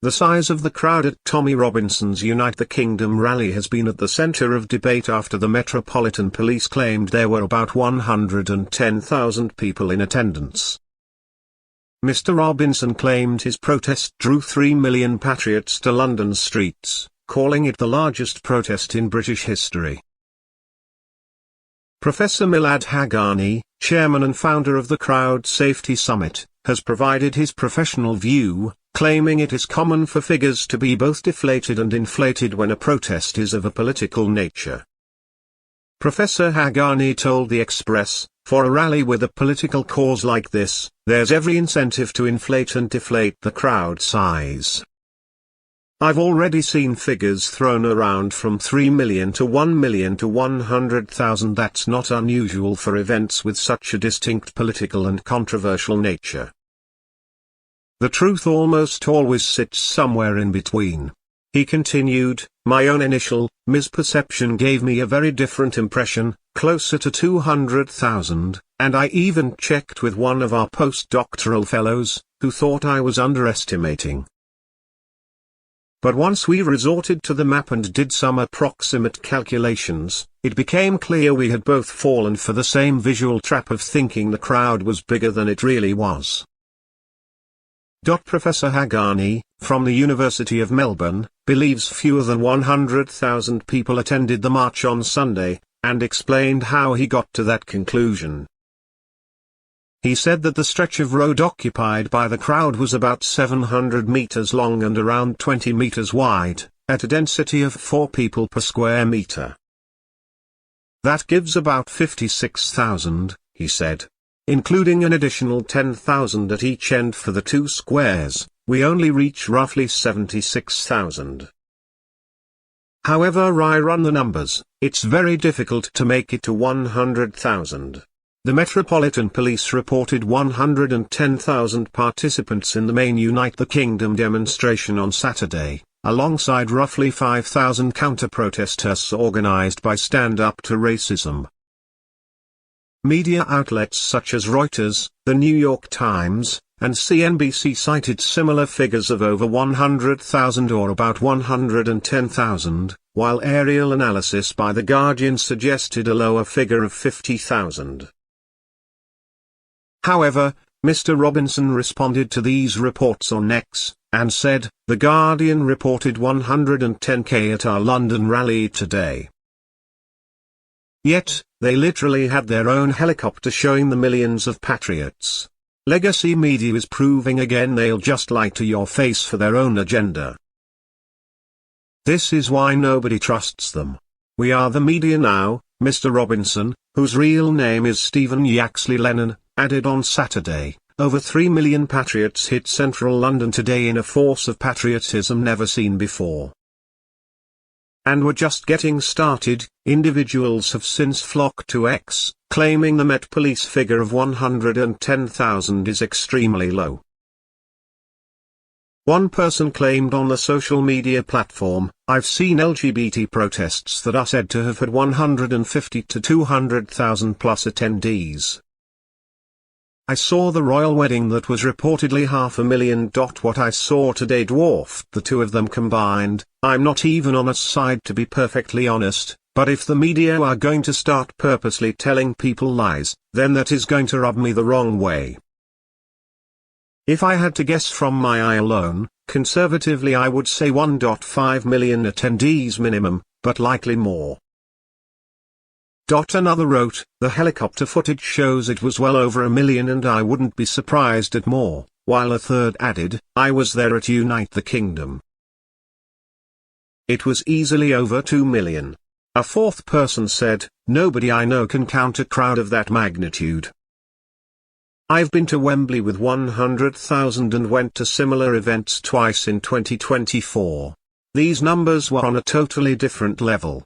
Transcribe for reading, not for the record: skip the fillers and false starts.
The size of the crowd at Tommy Robinson's Unite the Kingdom rally has been at the center of debate after the Metropolitan Police claimed there were about 110,000 people in attendance. Mr. Robinson claimed his protest drew 3 million patriots to London's streets, calling it the largest protest in British history. Professor Milad Haghani, chairman and founder of the Crowd Safety Summit, has provided his professional view, claiming it is common for figures to be both deflated and inflated when a protest is of a political nature. Professor Haghani told The Express, "For a rally with a political cause like this, there's every incentive to inflate and deflate the crowd size. I've already seen figures thrown around from 3 million to 1 million to 100,000. That's not unusual for events with such a distinct political and controversial nature. The truth almost always sits somewhere in between." He continued, "My own initial misperception gave me a very different impression, closer to 200,000, and I even checked with one of our postdoctoral fellows, who thought I was underestimating. But once we resorted to the map and did some approximate calculations, it became clear we had both fallen for the same visual trap of thinking the crowd was bigger than it really was." Professor Haghani, from the University of Melbourne, believes fewer than 100,000 people attended the march on Sunday, and explained how he got to that conclusion. He said that the stretch of road occupied by the crowd was about 700 meters long and around 20 meters wide, at a density of 4 people per square meter. "That gives about 56,000, he said. "Including an additional 10,000 at each end for the 2 squares, we only reach roughly 76,000. However I run the numbers, it's very difficult to make it to 100,000. The Metropolitan Police reported 110,000 participants in the main Unite the Kingdom demonstration on Saturday, alongside roughly 5,000 counter-protesters organized by Stand Up to Racism." Media outlets such as Reuters, The New York Times, and CNBC cited similar figures of over 100,000 or about 110,000, while aerial analysis by The Guardian suggested a lower figure of 50,000. However, Mr. Robinson responded to these reports on X, and said, "The Guardian reported 110k at our London rally today. Yet, they literally had their own helicopter showing the millions of patriots. Legacy media is proving again they'll just lie to your face for their own agenda. This is why nobody trusts them. We are the media now," Mr. Robinson, whose real name is Stephen Yaxley Lennon, added on Saturday. "Over 3 million patriots hit central London today in a force of patriotism never seen before. And we're just getting started." Individuals have since flocked to X, claiming the Met Police figure of 110,000 is extremely low. One person claimed on the social media platform, "I've seen LGBT protests that are said to have had 150 to 200,000 plus attendees. I saw the royal wedding that was reportedly 500,000. What I saw today dwarfed the two of them combined. I'm not even on a side to be perfectly honest, but if the media are going to start purposely telling people lies, then that is going to rub me the wrong way. If I had to guess from my eye alone, conservatively I would say 1.5 million attendees minimum, but likely more." Another wrote, "The helicopter footage shows it was well over 1 million and I wouldn't be surprised at more," while a third added, "I was there at Unite the Kingdom. It was easily over 2 million. A fourth person said, "Nobody I know can count a crowd of that magnitude. I've been to Wembley with 100,000 and went to similar events twice in 2024. These numbers were on a totally different level."